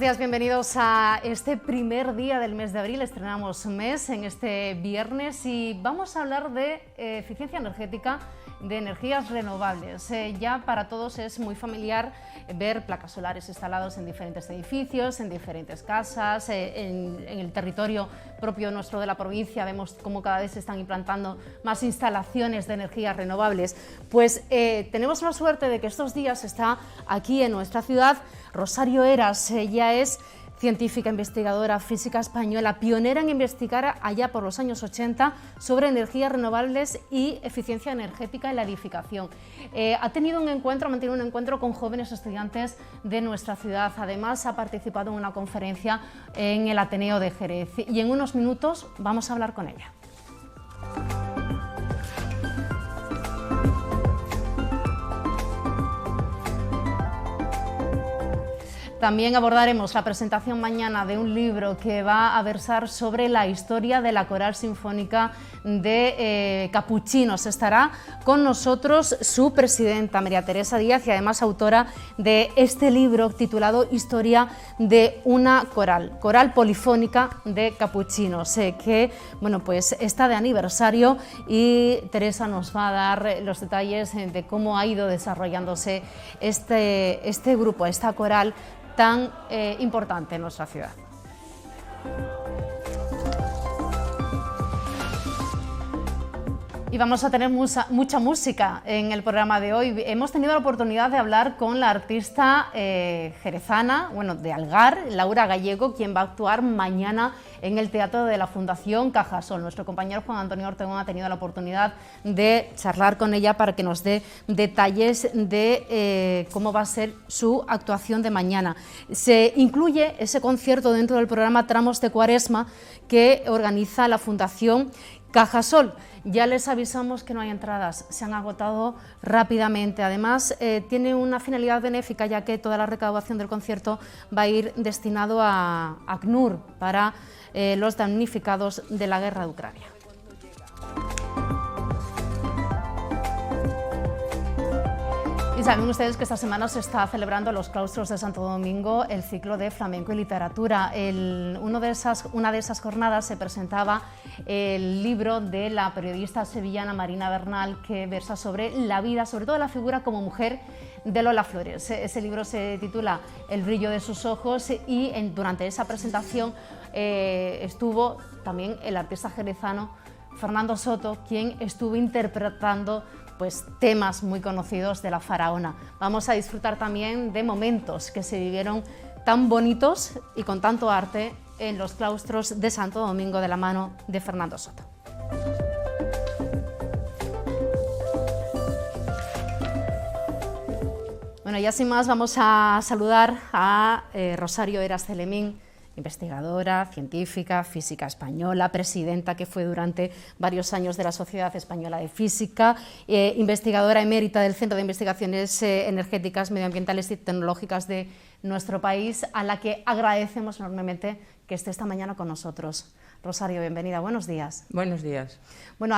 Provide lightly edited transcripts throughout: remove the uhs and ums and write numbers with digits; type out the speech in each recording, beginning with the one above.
días, bienvenidos a este primer día del mes de abril. Estrenamos mes en este viernes y vamos a hablar de eficiencia energética, de energías renovables. Ya para todos es muy familiar ver placas solares instaladas en diferentes edificios, en diferentes casas, en el territorio propio nuestro de la provincia vemos cómo cada vez se están implantando más instalaciones de energías renovables. Pues tenemos la suerte de que estos días está aquí en nuestra ciudad Rosario Heras. Ella es científica, investigadora, física española, pionera en investigar allá por los años 80 sobre energías renovables y eficiencia energética en la edificación. Ha mantenido un encuentro con jóvenes estudiantes de nuestra ciudad. Además, ha participado en una conferencia en el Ateneo de Jerez y en unos minutos vamos a hablar con ella. También abordaremos la presentación mañana de un libro que va a versar sobre la historia de la Coral Sinfónica de Capuchinos. Estará con nosotros su presidenta, María Teresa Díaz, y además autora de este libro titulado Historia de una coral polifónica de Capuchinos, que bueno, pues está de aniversario y Teresa nos va a dar los detalles de cómo ha ido desarrollándose este grupo, esta coral tan importante en nuestra ciudad. Y vamos a tener mucha música en el programa de hoy. Hemos tenido la oportunidad de hablar con la artista jerezana, de Algar, Laura Gallego, quien va a actuar mañana en el Teatro de la Fundación Cajasol. Nuestro compañero Juan Antonio Ortegón ha tenido la oportunidad de charlar con ella para que nos dé detalles de cómo va a ser su actuación de mañana. Se incluye ese concierto dentro del programa Tramos de Cuaresma que organiza la Fundación Cajasol. Ya les avisamos que no hay entradas, se han agotado rápidamente. Además, tiene una finalidad benéfica, ya que toda la recaudación del concierto va a ir destinado a ACNUR, para los damnificados de la guerra de Ucrania. Y saben ustedes que esta semana se está celebrando en los claustros de Santo Domingo el ciclo de flamenco y literatura. Una de esas jornadas se presentaba el libro de la periodista sevillana Marina Bernal, que versa sobre la vida, sobre todo la figura como mujer de Lola Flores. Ese libro se titula El brillo de sus ojos y durante esa presentación estuvo también el artista jerezano Fernando Soto, quien estuvo interpretando temas muy conocidos de la faraona. Vamos a disfrutar también de momentos que se vivieron tan bonitos y con tanto arte en los claustros de Santo Domingo de la mano de Fernando Soto. Bueno, y sin más vamos a saludar a Rosario Heras Celemín, investigadora, científica, física española, presidenta que fue durante varios años de la Sociedad Española de Física, investigadora emérita del Centro de Investigaciones Energéticas, Medioambientales y Tecnológicas de nuestro país, a la que agradecemos enormemente que esté esta mañana con nosotros. Rosario, bienvenida, buenos días. Buenos días. Bueno,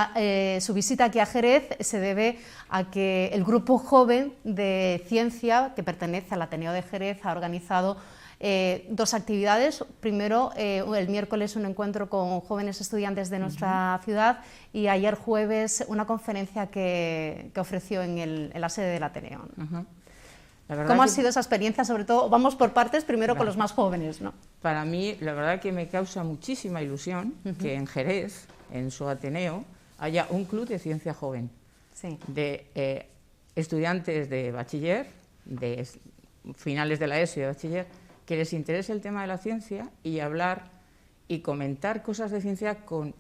su visita aquí a Jerez se debe a que el grupo joven de ciencia que pertenece al Ateneo de Jerez ha organizado dos actividades. Primero, el miércoles un encuentro con jóvenes estudiantes de nuestra ciudad y ayer jueves una conferencia que ofreció en la sede del Ateneo. ¿Cómo ha sido esa experiencia? Sobre todo, vamos por partes, primero con los más jóvenes, ¿no? Para mí, la verdad que me causa muchísima ilusión que en Jerez, en su Ateneo, haya un club de ciencia joven, de estudiantes de bachiller, de finales de la ESO y de bachiller, que les interese el tema de la ciencia y hablar y comentar cosas de ciencia con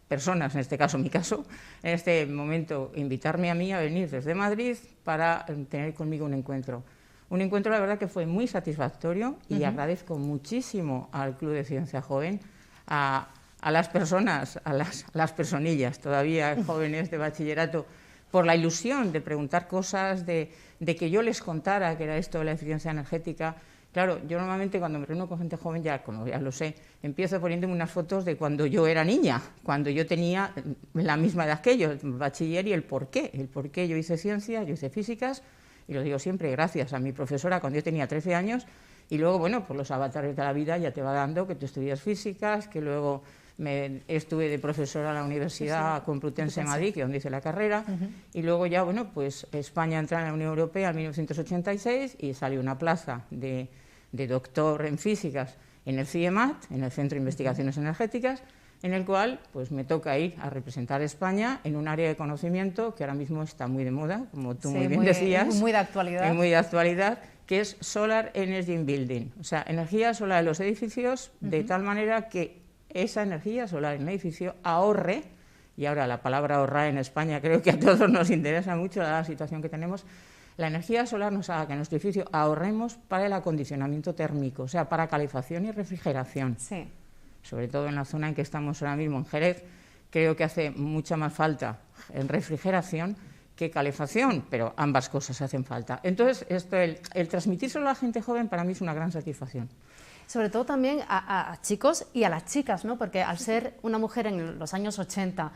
personas, en este caso, mi caso, en este momento invitarme a mí a venir desde Madrid para tener conmigo un encuentro. Un encuentro, la verdad, que fue muy satisfactorio y agradezco muchísimo al Club de Ciencia Joven, a las personas, a las personillas todavía jóvenes de bachillerato, por la ilusión de preguntar cosas, de que yo les contara qué era esto de la eficiencia energética. Claro, yo normalmente cuando me reúno con gente joven, ya lo sé, empiezo poniéndome unas fotos de cuando yo era niña, cuando yo tenía la misma edad que ellos, bachiller, y el por qué yo hice ciencia, yo hice físicas, y lo digo siempre gracias a mi profesora cuando yo tenía 13 años, Y luego, bueno, pues los avatares de la vida ya te va dando que tú estudias físicas, que luego estuve de profesora en la Universidad Complutense de Madrid, que es donde hice la carrera, y luego ya, bueno, pues España entra en la Unión Europea en 1986 y salió una plaza de doctor en físicas en el CIEMAT, en el Centro de Investigaciones Energéticas, en el cual pues me toca ir a representar a España en un área de conocimiento que ahora mismo está muy de moda, como tú muy bien decías. Muy de actualidad. Muy de actualidad, que es Solar Energy in Building, o sea, energía solar en los edificios, de tal manera que esa energía solar en el edificio ahorre, y ahora la palabra ahorrar en España creo que a todos nos interesa mucho, dada la situación que tenemos, la energía solar nos haga que en nuestro edificio ahorremos para el acondicionamiento térmico, o sea, para calefacción y refrigeración. Sí. Sobre todo en la zona en que estamos ahora mismo, en Jerez, creo que hace mucha más falta en refrigeración que calefacción, pero ambas cosas hacen falta. Entonces, el transmitírselo a la gente joven para mí es una gran satisfacción. Sobre todo también a chicos y a las chicas, ¿no? Porque al ser una mujer en los años 80,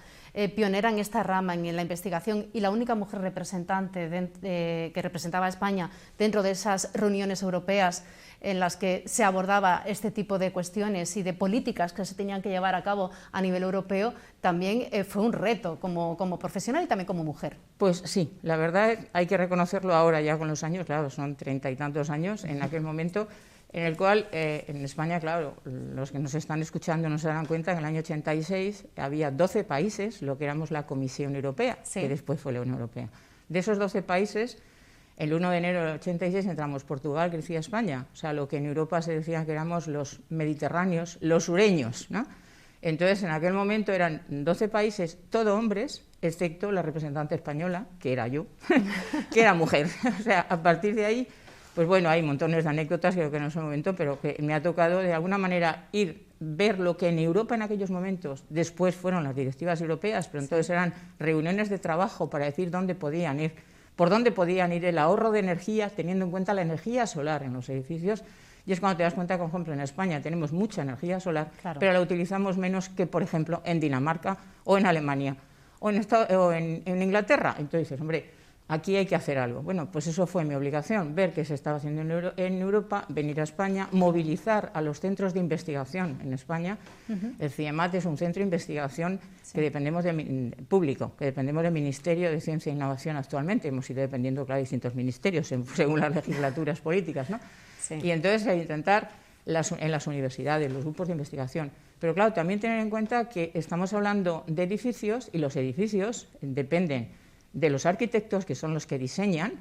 pionera en esta rama, en la investigación, y la única mujer representante que representaba a España dentro de esas reuniones europeas en las que se abordaba este tipo de cuestiones y de políticas que se tenían que llevar a cabo a nivel europeo, también fue un reto como profesional y también como mujer. Pues sí, la verdad hay que reconocerlo ahora ya con los años, claro, son 30 y tantos años en aquel momento, en el cual en España, claro, los que nos están escuchando no se darán cuenta, en el año 86 había 12 países, lo que éramos la Comisión Europea, que después fue la Unión Europea. De esos 12 países, el 1 de enero del 86 entramos Portugal, Grecia, España, o sea, lo que en Europa se decía que éramos los mediterráneos, los sureños, ¿no? Entonces, en aquel momento eran 12 países, todo hombres, excepto la representante española, que era yo, que era mujer. O sea, a partir de ahí, pues bueno, hay montones de anécdotas, creo que en ese momento, pero que me ha tocado de alguna manera ver lo que en Europa en aquellos momentos, después fueron las directivas europeas, pero entonces eran reuniones de trabajo para decir dónde podían ir, por dónde podían ir el ahorro de energía, teniendo en cuenta la energía solar en los edificios. Y es cuando te das cuenta que, por ejemplo, en España tenemos mucha energía solar, pero la utilizamos menos que, por ejemplo, en Dinamarca o en Alemania o en Inglaterra. Entonces dices, hombre, aquí hay que hacer algo. Bueno, pues eso fue mi obligación, ver qué se estaba haciendo en Europa, venir a España, movilizar a los centros de investigación en España. El CIEMAT es un centro de investigación que dependemos público, que dependemos del Ministerio de Ciencia e Innovación actualmente. Hemos ido dependiendo, claro, de distintos ministerios según las legislaturas políticas, ¿no? Sí. Y entonces hay que intentar en las universidades, los grupos de investigación. Pero claro, también tener en cuenta que estamos hablando de edificios y los edificios dependen de los arquitectos, que son los que diseñan,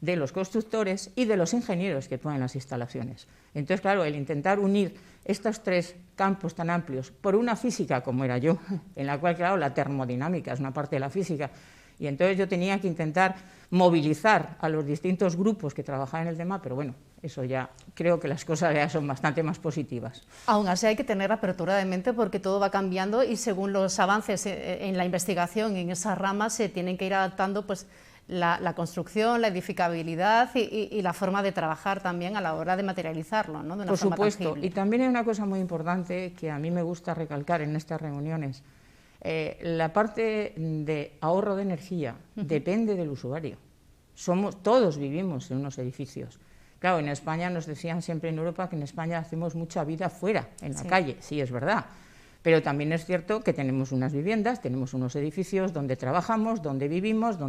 de los constructores y de los ingenieros que ponen las instalaciones. Entonces, claro, el intentar unir estos tres campos tan amplios por una física como era yo, en la cual, claro, la termodinámica es una parte de la física, y entonces yo tenía que intentar movilizar a los distintos grupos que trabajaban en el tema, pero bueno, eso ya creo que las cosas ya son bastante más positivas. Aún así hay que tener apertura de mente porque todo va cambiando y según los avances en la investigación en esas ramas se tienen que ir adaptando pues la construcción, la edificabilidad y la forma de trabajar también a la hora de materializarlo, ¿no? De una forma tangible. Por supuesto, y también hay una cosa muy importante que a mí me gusta recalcar en estas reuniones. La parte de ahorro de energía depende del usuario. Todos vivimos en unos edificios. Claro, en España nos decían siempre en Europa que en España hacemos mucha vida fuera, en la calle, sí, es verdad. Pero también es cierto que tenemos unas viviendas, tenemos unos edificios donde trabajamos, donde vivimos,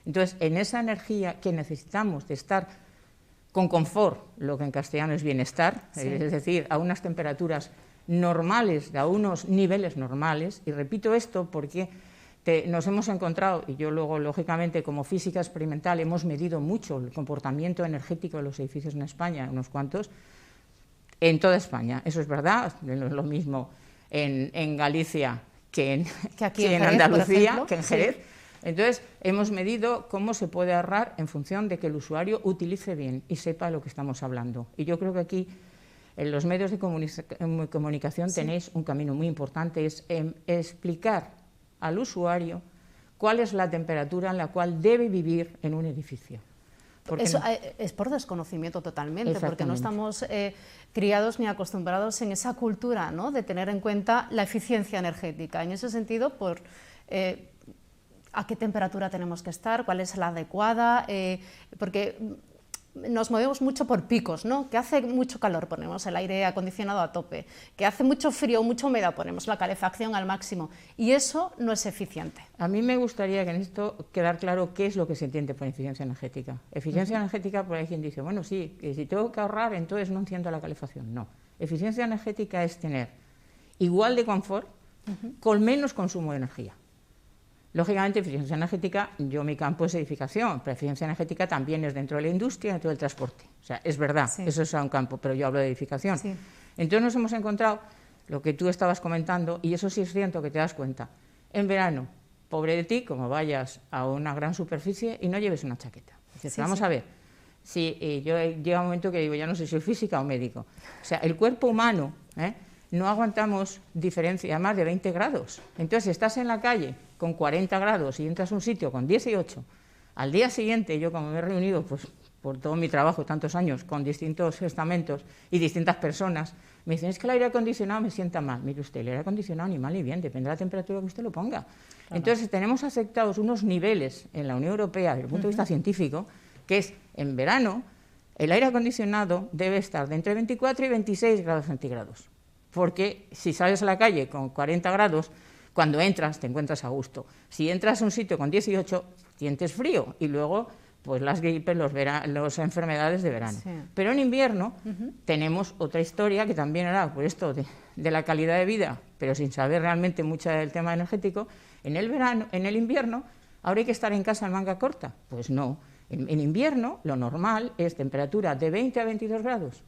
Entonces, en esa energía que necesitamos de estar con confort, lo que en castellano es bienestar, es decir, a unas temperaturas normales, a unos niveles normales, y repito esto porque nos hemos encontrado, y yo luego, lógicamente, como física experimental, hemos medido mucho el comportamiento energético de los edificios en España, unos cuantos, en toda España, eso es verdad, no es lo mismo en Galicia que aquí en Jerez, Andalucía, que en Jerez. Entonces, hemos medido cómo se puede ahorrar en función de que el usuario utilice bien y sepa de lo que estamos hablando. Y yo creo que aquí, en los medios de comunicación, tenéis un camino muy importante, es explicar al usuario cuál es la temperatura en la cual debe vivir en un edificio. Eso es por desconocimiento totalmente, porque no estamos criados ni acostumbrados en esa cultura, ¿no?, de tener en cuenta la eficiencia energética. En ese sentido, a qué temperatura tenemos que estar, cuál es la adecuada, porque nos movemos mucho por picos, ¿no? Que hace mucho calor, ponemos el aire acondicionado a tope, que hace mucho frío, mucha humedad, ponemos la calefacción al máximo, y eso no es eficiente. A mí me gustaría que en esto quedar claro qué es lo que se entiende por eficiencia energética. Eficiencia energética, por ahí quien dice, bueno, sí, que si tengo que ahorrar, entonces no enciendo la calefacción. No, eficiencia energética es tener igual de confort con menos consumo de energía. Lógicamente, eficiencia energética, mi campo es edificación, pero eficiencia energética también es dentro de la industria, dentro del transporte. O sea, es verdad, sí, eso es un campo, pero yo hablo de edificación. Sí. Entonces nos hemos encontrado lo que tú estabas comentando, y eso sí es cierto que te das cuenta. En verano, pobre de ti, como vayas a una gran superficie y no lleves una chaqueta. Dices, sí, vamos a ver, si yo llega un momento que digo, ya no sé si soy física o médico. O sea, el cuerpo humano, no aguantamos diferencia más de 20 grados. Entonces, si estás en la calle con 40 grados y entras a un sitio con 18, al día siguiente, yo como me he reunido pues, por todo mi trabajo, tantos años, con distintos estamentos y distintas personas, me dicen, es que el aire acondicionado me sienta mal. Mire usted, el aire acondicionado ni mal ni bien, depende de la temperatura que usted lo ponga. Claro. Entonces, tenemos aceptados unos niveles en la Unión Europea, desde el punto de vista científico, que es, en verano, el aire acondicionado debe estar de entre 24 y 26 grados centígrados. Porque si sales a la calle con 40 grados, cuando entras te encuentras a gusto. Si entras a un sitio con 18, sientes frío y luego pues las gripes, las enfermedades de verano. Sí. Pero en invierno tenemos otra historia que también era por esto de la calidad de vida, pero sin saber realmente mucho del tema energético. En el invierno, ¿ahora hay que estar en casa en manga corta? Pues no. En invierno lo normal es temperatura de 20 a 22 grados.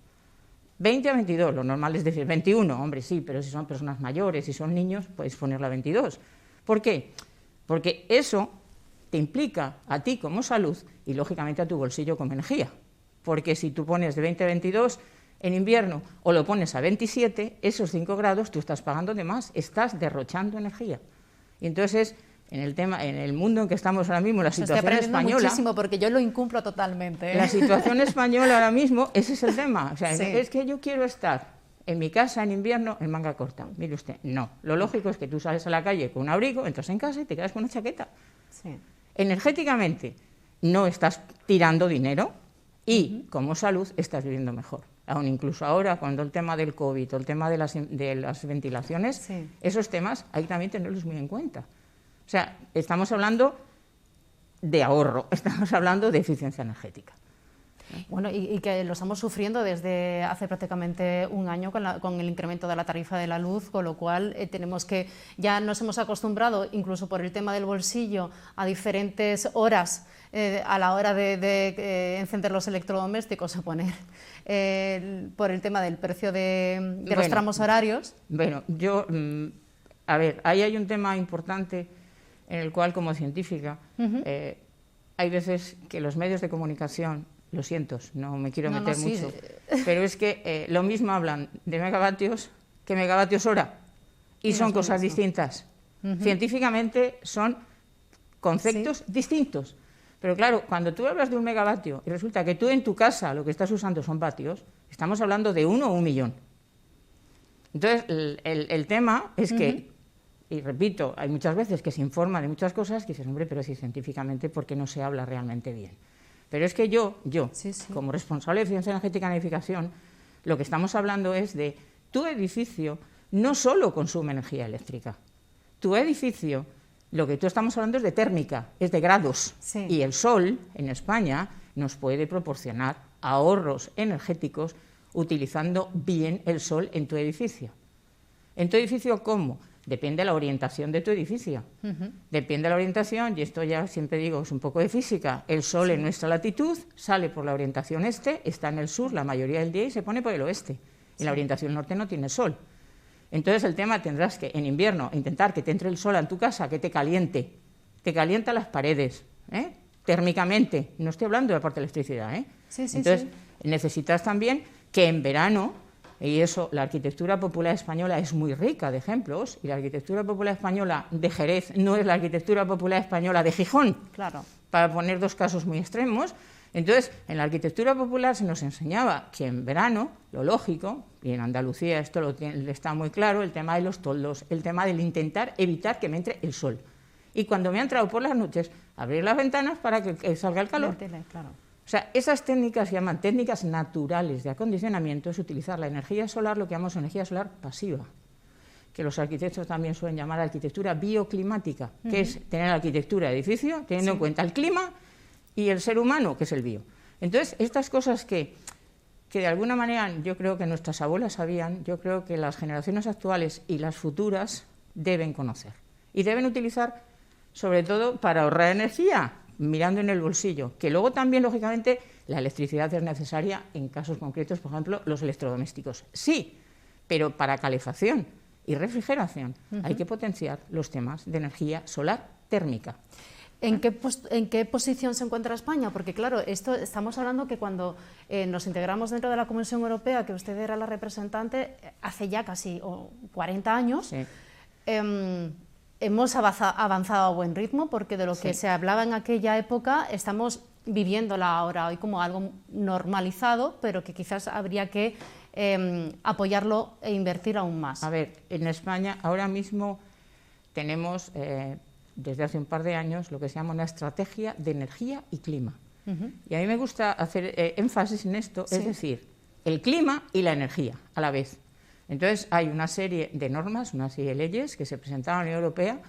20 a 22, lo normal es decir 21, hombre, sí, pero si son personas mayores, si son niños, puedes ponerla a 22. ¿Por qué? Porque eso te implica a ti como salud y, lógicamente, a tu bolsillo como energía. Porque si tú pones de 20 a 22 en invierno o lo pones a 27, esos 5 grados tú estás pagando de más, estás derrochando energía. Y entonces, en el mundo en que estamos ahora mismo, la situación española... muchísimo porque yo lo incumplo totalmente. La situación española ahora mismo, ese es el tema. O sea, sí, es que yo quiero estar en mi casa en invierno en manga corta. Mire usted, no. Lo lógico es que tú sales a la calle con un abrigo, entras en casa y te quedas con una chaqueta. Sí. Energéticamente no estás tirando dinero y como salud estás viviendo mejor. Aún incluso ahora, cuando el tema del COVID o el tema de las ventilaciones, sí, esos temas hay que también tenerlos muy en cuenta. O sea, estamos hablando de ahorro, estamos hablando de eficiencia energética. Bueno, y que lo estamos sufriendo desde hace prácticamente un año con el incremento de la tarifa de la luz, con lo cual ya nos hemos acostumbrado, incluso por el tema del bolsillo, a diferentes horas a la hora de encender los electrodomésticos, a poner por el tema del precio de los tramos horarios. Bueno, a ver, ahí hay un tema importante en el cual, como científica, hay veces que los medios de comunicación, lo siento, no me quiero meter mucho, pero es que lo mismo hablan de megavatios que megavatios hora, y son cosas distintas. Científicamente son conceptos distintos. Pero claro, cuando tú hablas de un megavatio y resulta que tú en tu casa lo que estás usando son vatios, estamos hablando de 1 o 1 millón. Entonces, el tema es que, y repito, hay muchas veces que se informa de muchas cosas que dices, hombre, pero si científicamente, ¿por qué no se habla realmente bien? Pero es que yo, como responsable de eficiencia energética en edificación, lo que estamos hablando es de tu edificio no solo consume energía eléctrica, tu edificio, lo que tú estamos hablando es de térmica, es de grados, y el sol en España nos puede proporcionar ahorros energéticos utilizando bien el sol en tu edificio. ¿En tu edificio cómo? Depende de la orientación de tu edificio. Depende de la orientación, y esto ya siempre digo, es un poco de física. El sol en nuestra latitud sale por la orientación este, está en el sur la mayoría del día y se pone por el oeste. En la orientación norte no tiene sol. Entonces el tema tendrás que en invierno intentar que te entre el sol en tu casa, que te calienta las paredes, térmicamente. No estoy hablando de la parte de electricidad. Entonces necesitas también que en verano, y eso, la arquitectura popular española es muy rica de ejemplos, y la arquitectura popular española de Jerez no es la arquitectura popular española de Gijón, claro, para poner dos casos muy extremos. Entonces, en la arquitectura popular se nos enseñaba que en verano, lo lógico, y en Andalucía esto está muy claro, el tema de los toldos, el tema del intentar evitar que me entre el sol. Y cuando me ha entrado por las noches, abrir las ventanas para que salga el calor. Claro. O sea, esas técnicas se llaman técnicas naturales de acondicionamiento, es utilizar la energía solar, lo que llamamos energía solar pasiva, que los arquitectos también suelen llamar arquitectura bioclimática, que es tener arquitectura de edificio teniendo en cuenta el clima y el ser humano, que es el bio. Entonces, estas cosas que de alguna manera yo creo que nuestras abuelas sabían, yo creo que las generaciones actuales y las futuras deben conocer. Y deben utilizar, sobre todo, para ahorrar energía, mirando en el bolsillo, que luego también, lógicamente, la electricidad es necesaria en casos concretos, por ejemplo, los electrodomésticos. Sí, pero para calefacción y refrigeración hay que potenciar los temas de energía solar térmica. ¿En qué posición se encuentra España? Porque claro, esto estamos hablando que cuando nos integramos dentro de la Comisión Europea, que usted era la representante, hace ya casi 40 años, sí. Hemos avanzado a buen ritmo, porque de lo que se hablaba en aquella época estamos viviéndola ahora hoy como algo normalizado, pero que quizás habría que apoyarlo e invertir aún más. A ver, en España ahora mismo tenemos, desde hace un par de años, lo que se llama una estrategia de energía y clima. Y a mí me gusta hacer énfasis en esto, es decir, el clima y la energía a la vez. Entonces hay una serie de normas, una serie de leyes que se presentaron a la Unión Europea,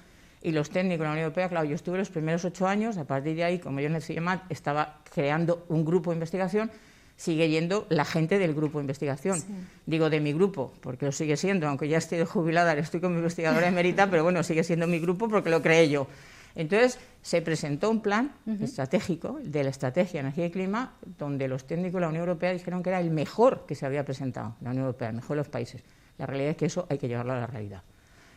y los técnicos de la Unión Europea, claro, yo estuve los primeros 8 años, a partir de ahí, como yo en el CIEMAT estaba creando un grupo de investigación, sigue yendo la gente del grupo de investigación. Sí. Digo de mi grupo, porque lo sigue siendo, aunque ya estoy jubilada, estoy como investigadora emérita, pero bueno, sigue siendo mi grupo porque lo creé yo. Entonces, se presentó un plan estratégico de la Estrategia de Energía y Clima, donde los técnicos de la Unión Europea dijeron que era el mejor que se había presentado, la Unión Europea, el mejor de los países. La realidad es que eso hay que llevarlo a la realidad.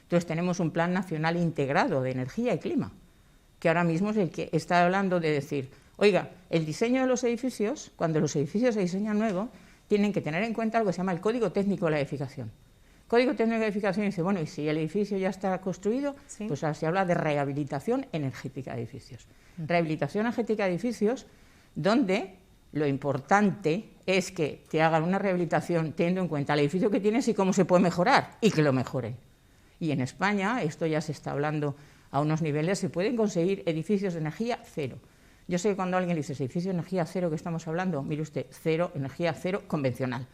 Entonces, tenemos un plan nacional integrado de energía y clima, que ahora mismo es el que está hablando de decir, oiga, el diseño de los edificios, cuando los edificios se diseñan nuevos, tienen que tener en cuenta algo que se llama el Código Técnico de la Edificación. Código Técnico de Edificación dice, bueno, y si el edificio ya está construido, pues ahora se habla de rehabilitación energética de edificios. Rehabilitación energética de edificios, donde lo importante es que te hagan una rehabilitación teniendo en cuenta el edificio que tienes y cómo se puede mejorar, y que lo mejoren. Y en España, esto ya se está hablando a unos niveles, se pueden conseguir edificios de energía cero. Yo sé que cuando alguien le dice edificio de energía cero, ¿qué estamos hablando? Mire usted, cero, energía cero convencional.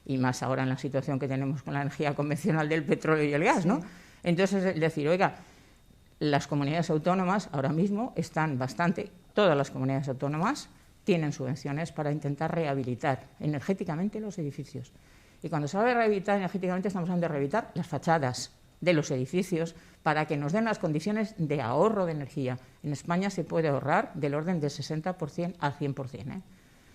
Y más ahora en la situación que tenemos con la energía convencional del petróleo y el gas, ¿no? Entonces, es decir, oiga, las comunidades autónomas ahora mismo están bastante, todas las comunidades autónomas tienen subvenciones para intentar rehabilitar energéticamente los edificios. Y cuando se habla de rehabilitar energéticamente, estamos hablando de rehabilitar las fachadas de los edificios para que nos den las condiciones de ahorro de energía. En España se puede ahorrar del orden del 60% al 100%.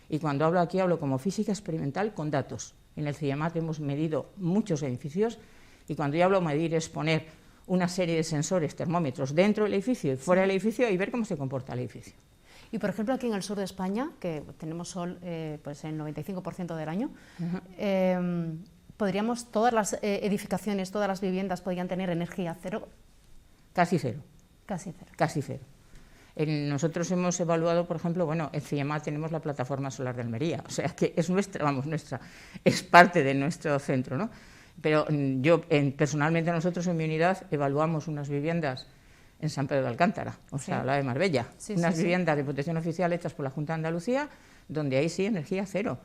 Y cuando hablo aquí, hablo como física experimental con datos. En el CIEMAT hemos medido muchos edificios, y cuando yo hablo de medir es poner una serie de sensores, termómetros dentro del edificio y fuera del edificio y ver cómo se comporta el edificio. Y por ejemplo aquí en el sur de España, que tenemos sol pues el 95% del año, ¿podríamos, todas las edificaciones, todas las viviendas podrían tener energía cero? Casi cero. Casi cero. Casi cero. Nosotros hemos evaluado, por ejemplo, bueno, en CIEMAT tenemos la plataforma solar de Almería, o sea que es nuestra, es parte de nuestro centro, ¿no? Pero yo, personalmente nosotros en mi unidad evaluamos unas viviendas en San Pedro de Alcántara, o sea, la de Marbella, unas viviendas de protección oficial hechas por la Junta de Andalucía, donde ahí sí energía cero.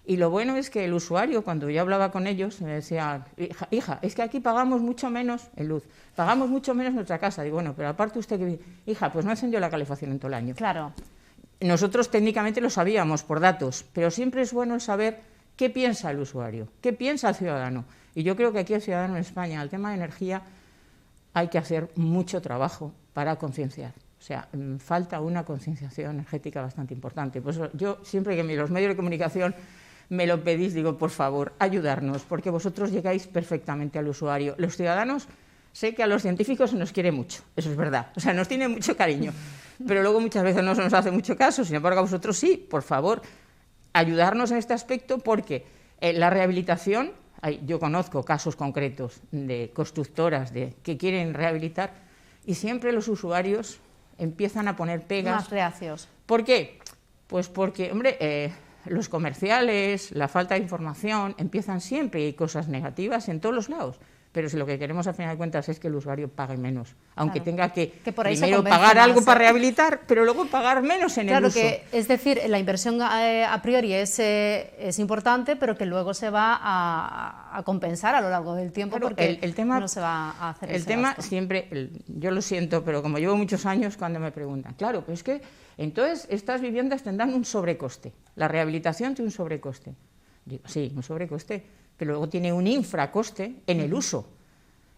Y lo bueno es que el usuario, cuando yo hablaba con ellos, me decía, hija, es que aquí pagamos mucho menos en luz, pagamos mucho menos nuestra casa. Digo, bueno, pero aparte usted que, hija, pues no encendió la calefacción en todo el año. Claro. Nosotros técnicamente lo sabíamos por datos, pero siempre es bueno saber qué piensa el usuario, qué piensa el ciudadano. Y yo creo que aquí el ciudadano en España, al tema de energía, hay que hacer mucho trabajo para concienciar. O sea, falta una concienciación energética bastante importante. Pues yo siempre que los medios de comunicación me lo pedís, digo, por favor, ayudarnos, porque vosotros llegáis perfectamente al usuario. Los ciudadanos, sé que a los científicos se nos quiere mucho, eso es verdad, o sea, nos tiene mucho cariño, pero luego muchas veces no se nos hace mucho caso. Sin embargo, a vosotros sí, por favor, ayudarnos en este aspecto, porque la rehabilitación, yo conozco casos concretos de constructoras que quieren rehabilitar y siempre los usuarios empiezan a poner pegas. Más reacios. ¿Por qué? Pues porque, hombre, los comerciales, la falta de información, empiezan siempre, y hay cosas negativas en todos los lados, pero si lo que queremos a final de cuentas es que el usuario pague menos, aunque tenga que primero pagar algo para rehabilitar, pero luego pagar menos en el uso. Es decir, la inversión a priori es importante, pero que luego se va a compensar a lo largo del tiempo, porque el tema, no se va a hacer el tema gasto. Siempre, yo lo siento, pero como llevo muchos años, cuando me preguntan, claro, pues es que entonces estas viviendas tendrán un sobrecoste, la rehabilitación tiene un sobrecoste. Digo, sí, un sobrecoste, pero luego tiene un infracoste en el uso.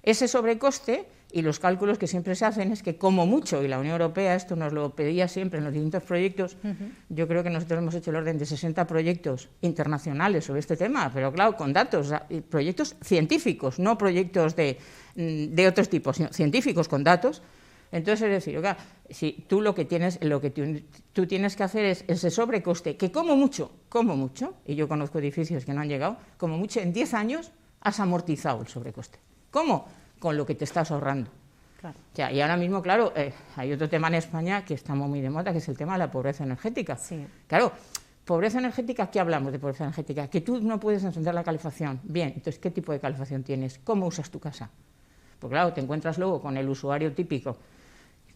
Ese sobrecoste, y los cálculos que siempre se hacen es que como mucho, y la Unión Europea esto nos lo pedía siempre en los distintos proyectos, yo creo que nosotros hemos hecho el orden de 60 proyectos internacionales sobre este tema, pero claro, con datos, o sea, proyectos científicos, no proyectos de otros tipos, sino científicos con datos. Entonces, es decir, oiga, si tú lo que tú tienes que hacer es ese sobrecoste, que como mucho, y yo conozco edificios que no han llegado, como mucho en 10 años has amortizado el sobrecoste. ¿Cómo? Con lo que te estás ahorrando. Claro. O sea, y ahora mismo, claro, hay otro tema en España que estamos muy de moda, que es el tema de la pobreza energética. Sí. Claro, pobreza energética, ¿qué hablamos de pobreza energética? Que tú no puedes encender la calefacción. Bien, entonces, ¿qué tipo de calefacción tienes? ¿Cómo usas tu casa? Pues claro, te encuentras luego con el usuario típico.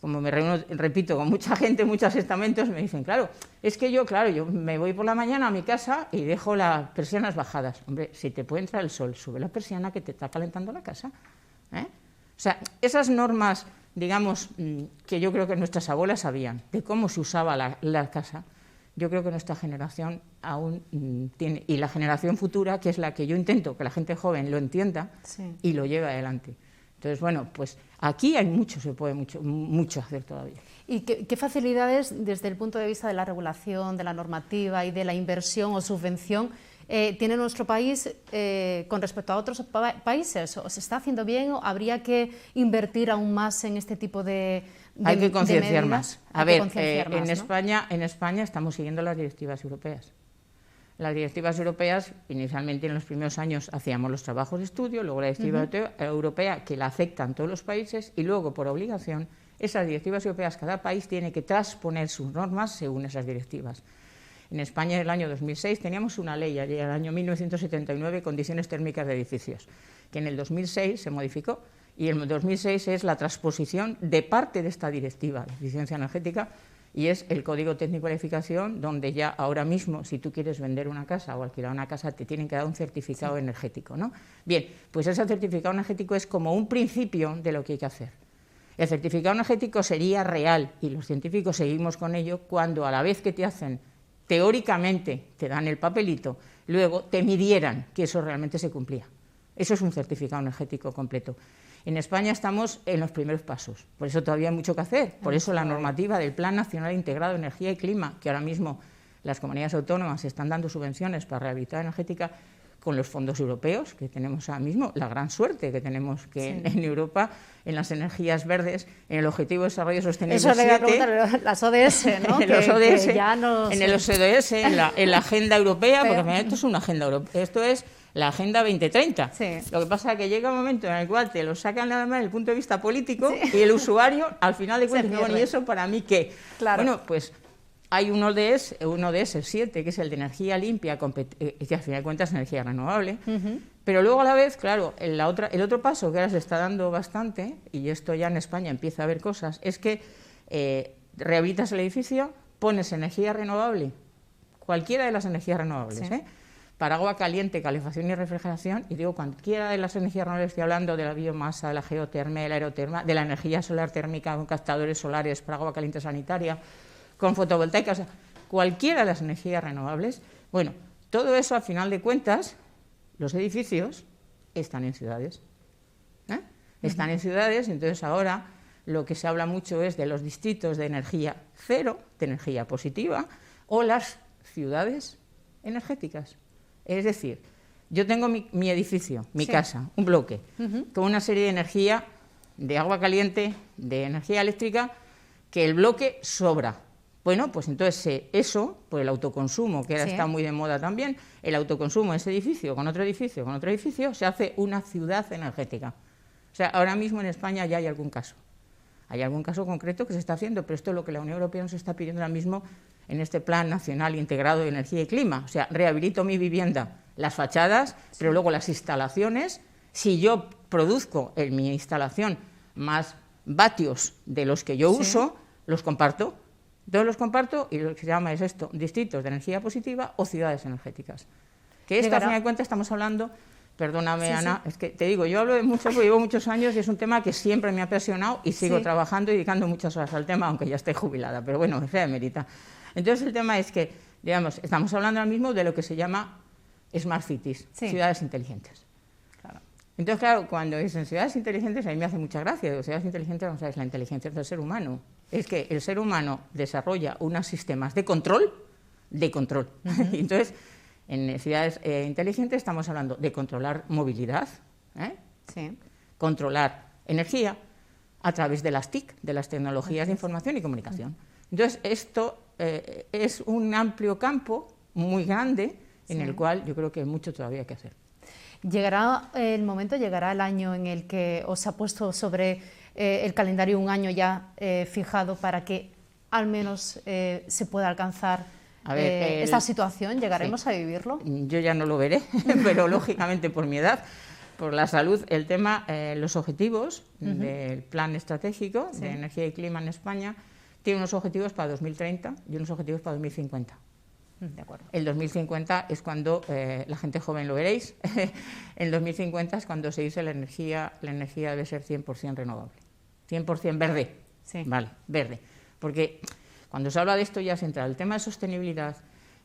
Como me reúno, repito, con mucha gente, muchos estamentos, me dicen, claro, es que yo me voy por la mañana a mi casa y dejo las persianas bajadas. Hombre, si te puede entrar el sol, sube la persiana que te está calentando la casa. O sea, esas normas, digamos, que yo creo que nuestras abuelas sabían, de cómo se usaba la casa, yo creo que nuestra generación aún tiene, y la generación futura, que es la que yo intento que la gente joven lo entienda y lo lleve adelante. Entonces, bueno, pues aquí hay se puede mucho hacer todavía. ¿Y qué facilidades, desde el punto de vista de la regulación, de la normativa y de la inversión o subvención, tiene nuestro país con respecto a otros países? ¿O se está haciendo bien o habría que invertir aún más en este tipo de Hay que concienciar más. A ver, ¿no? en España estamos siguiendo las directivas europeas. Las directivas europeas, inicialmente en los primeros años hacíamos los trabajos de estudio, luego la directiva europea, que la aceptan todos los países, y luego, por obligación, esas directivas europeas, cada país tiene que transponer sus normas según esas directivas. En España, en el año 2006, teníamos una ley, en el año 1979, condiciones térmicas de edificios, que en el 2006 se modificó, y en el 2006 es la transposición de parte de esta directiva de eficiencia energética, y es el Código Técnico de Edificación, donde ya ahora mismo, si tú quieres vender una casa o alquilar una casa, te tienen que dar un certificado energético, ¿no? Bien, pues ese certificado energético es como un principio de lo que hay que hacer. El certificado energético sería real, y los científicos seguimos con ello, cuando a la vez que te hacen, teóricamente, te dan el papelito, luego te midieran que eso realmente se cumplía. Eso es un certificado energético completo. En España estamos en los primeros pasos, por eso todavía hay mucho que hacer, por eso la normativa del Plan Nacional Integrado de Energía y Clima, que ahora mismo las comunidades autónomas están dando subvenciones para rehabilitar energética con los fondos europeos, que tenemos ahora mismo, la gran suerte que tenemos que en Europa, en las energías verdes, en el Objetivo de Desarrollo Sostenible 7, eso le voy a preguntar, las ODS, ¿no? En los ODS, en los ODS, en la agenda europea, porque esto es una agenda europea, esto es la Agenda 2030. Lo que pasa es que llega un momento en el cual te lo sacan nada más desde el punto de vista político y el usuario, al final de cuentas, bueno, ¿y eso para mí qué? Claro. Bueno, pues hay un ODS, el 7, que es el de energía limpia, que al final de cuentas es energía renovable, pero luego a la vez, claro, el otro paso que ahora se está dando bastante, y esto ya en España empieza a haber cosas, es que rehabilitas el edificio, pones energía renovable, cualquiera de las energías renovables, para agua caliente, calefacción y refrigeración, y digo cualquiera de las energías renovables, estoy hablando de la biomasa, de la geotermia, de la aerotermia, de la energía solar térmica con captadores solares para agua caliente sanitaria, con fotovoltaica, o sea, cualquiera de las energías renovables. Bueno, todo eso, al final de cuentas, los edificios están en ciudades. Están en ciudades, entonces ahora lo que se habla mucho es de los distritos de energía cero, de energía positiva, o las ciudades energéticas. Es decir, yo tengo mi edificio, mi casa, un bloque, con una serie de energía, de agua caliente, de energía eléctrica, que el bloque sobra. Bueno, pues entonces eso, por el autoconsumo, que ahora está muy de moda también, el autoconsumo de ese edificio con otro edificio, se hace una ciudad energética. O sea, ahora mismo en España ya hay algún caso. Hay algún caso concreto que se está haciendo, pero esto es lo que la Unión Europea nos está pidiendo ahora mismo en este Plan Nacional Integrado de Energía y Clima. O sea, rehabilito mi vivienda, las fachadas, pero luego las instalaciones Si yo produzco en mi instalación más vatios de los que yo uso, los comparto. Todos los comparto y lo que se llama es esto, distritos de energía positiva o ciudades energéticas. Que esto, a fin de cuentas, estamos hablando, perdóname, Ana, es que te digo, yo hablo de mucho porque llevo muchos años y es un tema que siempre me ha apasionado y sigo trabajando y dedicando muchas horas al tema, aunque ya esté jubilada, pero bueno, me sea merita. Entonces el tema es que, digamos, estamos hablando ahora mismo de lo que se llama Smart Cities, ciudades inteligentes. Claro. Entonces, claro, cuando dicen ciudades inteligentes, a mí me hace mucha gracia. Digo, ciudades inteligentes, no sabes, la inteligencia del ser humano. Es que el ser humano desarrolla unos sistemas de control. Entonces, en ciudades inteligentes estamos hablando de controlar movilidad, controlar energía a través de las TIC, de las tecnologías de información y comunicación. Entonces, esto es un amplio campo muy grande en el cual yo creo que hay mucho todavía que hacer. Llegará el momento, llegará el año en el que os ha puesto sobre el calendario un año ya fijado para que al menos se pueda alcanzar esta situación. ¿Llegaremos a vivirlo? Yo ya no lo veré, pero lógicamente por mi edad, por la salud, el tema, los objetivos del plan estratégico de energía y clima en España tiene unos objetivos para 2030 y unos objetivos para 2050. De acuerdo. El 2050 es cuando, la gente joven lo veréis, el 2050 es cuando se dice la energía debe ser 100% renovable, 100% verde, vale, verde, porque cuando se habla de esto ya se entra el tema de sostenibilidad,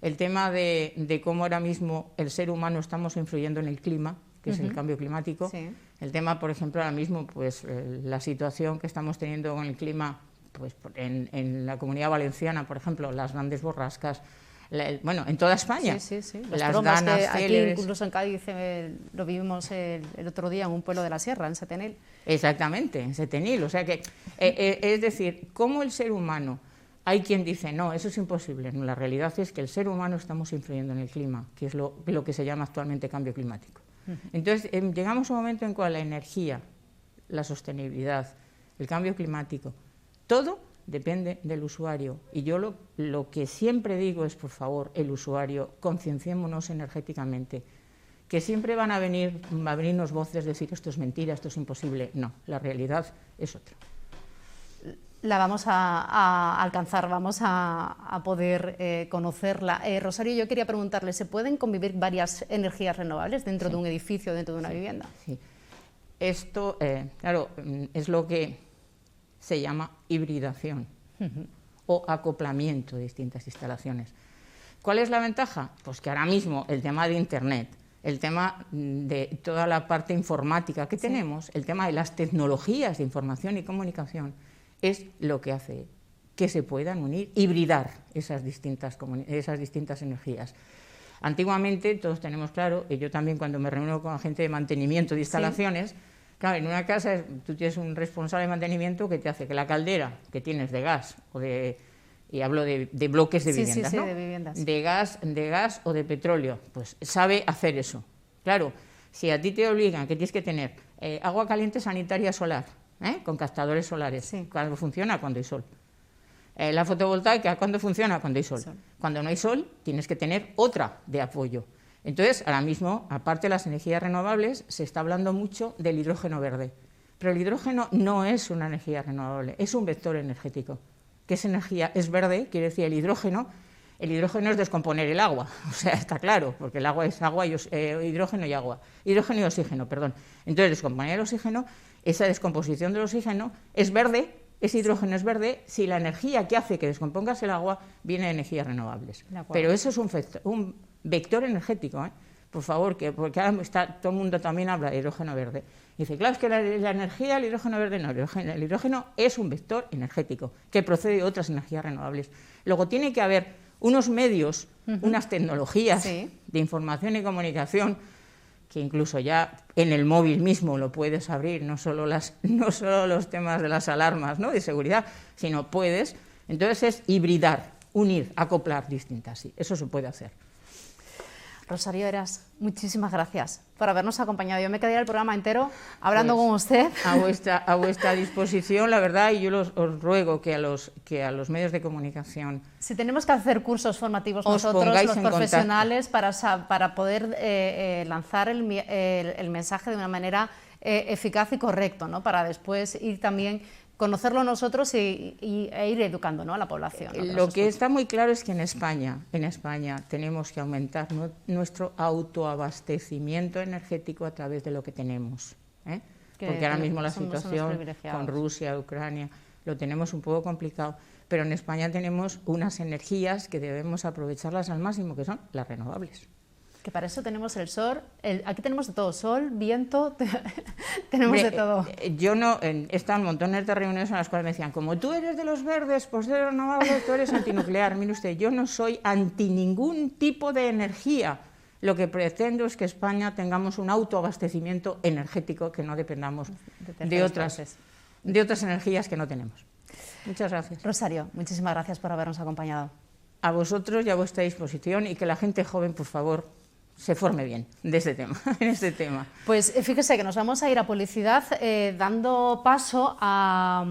el tema de cómo ahora mismo el ser humano estamos influyendo en el clima, que es el cambio climático, el tema, por ejemplo, ahora mismo, pues la situación que estamos teniendo con el clima, pues en la Comunidad Valenciana, por ejemplo, las grandes borrascas, bueno, en toda España, las ganas célebres. Aquí incluso en Cádiz lo vivimos el otro día en un pueblo de la Sierra, en Setenil. Exactamente, en Setenil, o sea que, es decir, cómo el ser humano, hay quien dice, no, eso es imposible, no, la realidad es que el ser humano estamos influyendo en el clima, que es lo que se llama actualmente cambio climático. Entonces, llegamos a un momento en cual la energía, la sostenibilidad, el cambio climático, todo depende del usuario. Y yo lo que siempre digo es, por favor, el usuario, concienciémonos energéticamente, que siempre van a venirnos voces decir esto es mentira, esto es imposible. No, la realidad es otra. La vamos a alcanzar, vamos a poder conocerla. Rosario, yo quería preguntarle, ¿se pueden convivir varias energías renovables dentro de un edificio, dentro de una vivienda? Sí. Esto, claro, es lo que se llama hibridación o acoplamiento de distintas instalaciones. ¿Cuál es la ventaja? Pues que ahora mismo el tema de Internet, el tema de toda la parte informática que tenemos, el tema de las tecnologías de información y comunicación, es lo que hace que se puedan unir, hibridar esas distintas energías. Antiguamente, todos tenemos claro, y yo también cuando me reúno con gente de mantenimiento de instalaciones, claro, en una casa tú tienes un responsable de mantenimiento que te hace que la caldera que tienes de gas, y hablo de bloques de viviendas, ¿no? De viviendas. De gas o de petróleo, pues sabe hacer eso. Claro, si a ti te obligan que tienes que tener agua caliente sanitaria solar, con captadores solares, ¿cuándo funciona? Cuando hay sol. La fotovoltaica, ¿cuándo funciona? Cuando hay sol. Cuando no hay sol, tienes que tener otra de apoyo. Entonces, ahora mismo, aparte de las energías renovables, se está hablando mucho del hidrógeno verde. Pero el hidrógeno no es una energía renovable, es un vector energético. ¿Qué es energía? Es verde, quiere decir el hidrógeno es descomponer el agua, o sea, está claro, porque el agua es agua, hidrógeno y agua. Hidrógeno y oxígeno, perdón. Entonces, descomponer el oxígeno, esa descomposición del oxígeno es verde, ese hidrógeno es verde, si la energía que hace que descompongas el agua viene de energías renovables. Pero eso es un vector energético, por favor, porque ahora todo el mundo también habla de hidrógeno verde. Y dice, claro, es que la energía, el hidrógeno verde no, el hidrógeno es un vector energético que procede de otras energías renovables. Luego tiene que haber unos medios, unas tecnologías de información y comunicación que incluso ya en el móvil mismo lo puedes abrir, no solo los temas de las alarmas, ¿no?, de seguridad, sino puedes, entonces es hibridar, unir, acoplar distintas, sí, eso se puede hacer. Rosario Heras, muchísimas gracias por habernos acompañado. Yo me quedaría el programa entero hablando con usted. A vuestra disposición, la verdad, y yo os ruego que a los medios de comunicación... Si tenemos que hacer cursos formativos nosotros, los profesionales, para poder lanzar el mensaje de una manera eficaz y correcta, ¿no? Para después ir también... conocerlo nosotros e ir educando, ¿no?, a la población, ¿no? Lo que está muy claro es que en España tenemos que aumentar nuestro autoabastecimiento energético a través de lo que tenemos, ¿eh? Porque ahora mismo la situación con Rusia, Ucrania, lo tenemos un poco complicado, pero en España tenemos unas energías que debemos aprovecharlas al máximo, que son las renovables. Que para eso tenemos el sol, aquí tenemos de todo, sol, viento, tenemos de todo. Yo he estado en montones de reuniones en las cuales me decían, como tú eres de los verdes, pues de renovables, tú eres antinuclear. Mire usted, yo no soy anti ningún tipo de energía. Lo que pretendo es que España tengamos un autoabastecimiento energético, que no dependamos de otras energías que no tenemos. Muchas gracias. Rosario, muchísimas gracias por habernos acompañado. A vosotros y a vuestra disposición, y que la gente joven, por favor, se forme bien en este tema. Pues fíjese que nos vamos a ir a publicidad dando paso a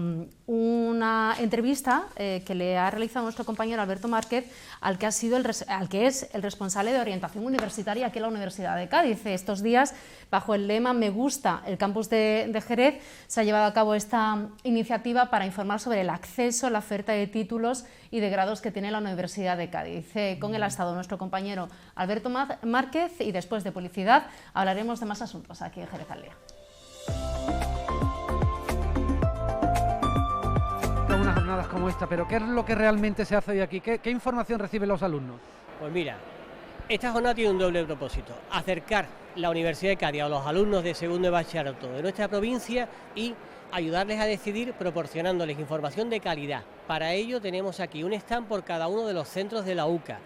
una entrevista que le ha realizado nuestro compañero Alberto Márquez, al que es el responsable de orientación universitaria aquí en la Universidad de Cádiz. Estos días, bajo el lema Me gusta el campus de Jerez, se ha llevado a cabo esta iniciativa para informar sobre el acceso, la oferta de títulos y de grados que tiene la Universidad de Cádiz. Con él ha estado nuestro compañero Alberto Márquez, y después de publicidad hablaremos de más asuntos aquí en Jerez al Día. Unas jornadas como esta, pero ¿qué es lo que realmente se hace hoy aquí? ¿Qué información reciben los alumnos? Pues mira, esta jornada tiene un doble propósito: acercar la Universidad de Cádiz a los alumnos de segundo de bachillerato de nuestra provincia y ayudarles a decidir proporcionándoles información de calidad. Para ello tenemos aquí un stand por cada uno de los centros de la UCA.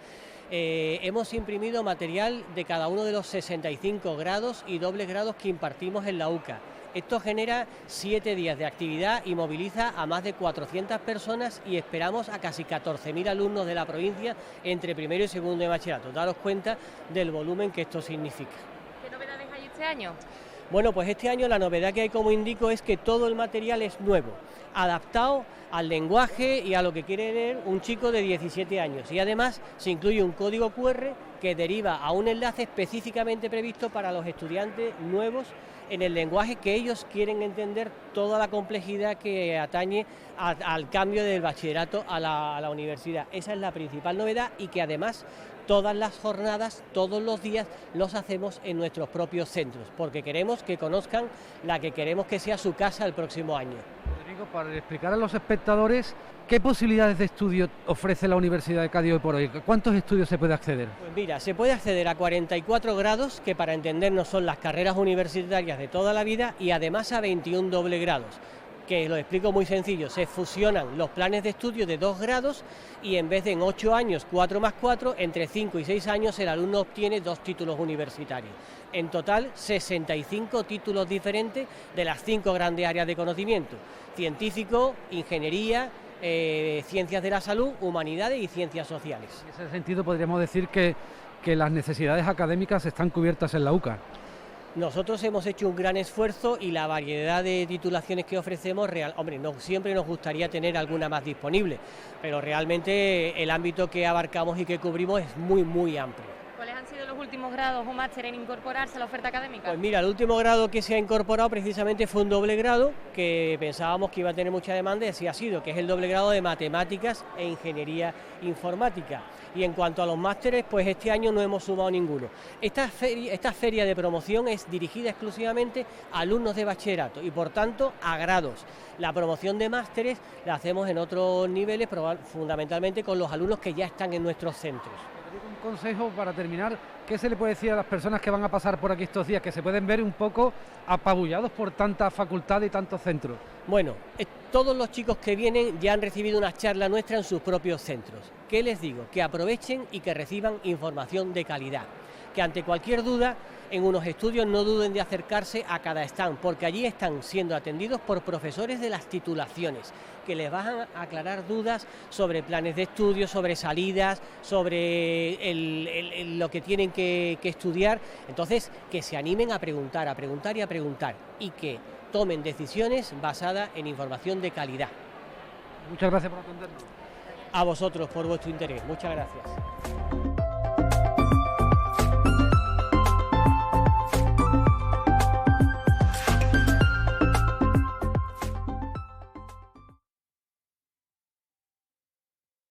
Hemos imprimido material de cada uno de los 65 grados y dobles grados que impartimos en la UCA. Esto genera 7 días de actividad y moviliza a más de 400 personas y esperamos a casi 14.000 alumnos de la provincia entre primero y segundo de bachillerato. Daros cuenta del volumen que esto significa. ¿Qué novedades hay este año? Bueno, pues este año la novedad que hay, como indico, es que todo el material es nuevo, adaptado al lenguaje y a lo que quiere leer un chico de 17 años. Y además se incluye un código QR que deriva a un enlace específicamente previsto para los estudiantes nuevos en el lenguaje que ellos quieren entender, toda la complejidad que atañe al cambio del bachillerato a la universidad. Esa es la principal novedad, y que además todas las jornadas, todos los días, los hacemos en nuestros propios centros, porque queremos que conozcan la que queremos que sea su casa el próximo año. Rodrigo, para explicar a los espectadores, ¿qué posibilidades de estudio ofrece la Universidad de Cádiz hoy por hoy? ¿Cuántos estudios se puede acceder? Pues mira, se puede acceder a 44 grados, que para entendernos son las carreras universitarias de toda la vida, y además a 21 doble grados, que lo explico muy sencillo: se fusionan los planes de estudio de 2 grados y en vez de en 8 años, 4 más 4, entre 5 y 6 años el alumno obtiene 2 títulos universitarios. En total, 65 títulos diferentes de las 5 grandes áreas de conocimiento: científico, ingeniería, ciencias de la salud, humanidades y ciencias sociales. En ese sentido podríamos decir que las necesidades académicas están cubiertas en la UCA. Nosotros hemos hecho un gran esfuerzo y la variedad de titulaciones que ofrecemos, siempre nos gustaría tener alguna más disponible, pero realmente el ámbito que abarcamos y que cubrimos es muy, muy amplio. ¿Cuáles han sido los últimos grados o máster en incorporarse a la oferta académica? Pues mira, el último grado que se ha incorporado precisamente fue un doble grado que pensábamos que iba a tener mucha demanda, y así ha sido, que es el doble grado de Matemáticas e Ingeniería Informática. Y en cuanto a los másteres, pues este año no hemos sumado ninguno. Esta feria de promoción es dirigida exclusivamente a alumnos de bachillerato y por tanto a grados. La promoción de másteres la hacemos en otros niveles, fundamentalmente con los alumnos que ya están en nuestros centros. Un consejo para terminar: ¿qué se le puede decir a las personas que van a pasar por aquí estos días, que se pueden ver un poco apabullados por tanta facultad y tantos centros? Bueno, todos los chicos que vienen ya han recibido una charla nuestra en sus propios centros. ¿Qué les digo? Que aprovechen y que reciban información de calidad. que ante cualquier duda en unos estudios no duden de acercarse a cada stand, porque allí están siendo atendidos por profesores de las titulaciones, que les van a aclarar dudas sobre planes de estudio, sobre salidas, sobre lo que tienen que estudiar. Entonces, que se animen a preguntar y a preguntar, y que tomen decisiones basadas en información de calidad. Muchas gracias por atendernos. A vosotros por vuestro interés. Muchas gracias.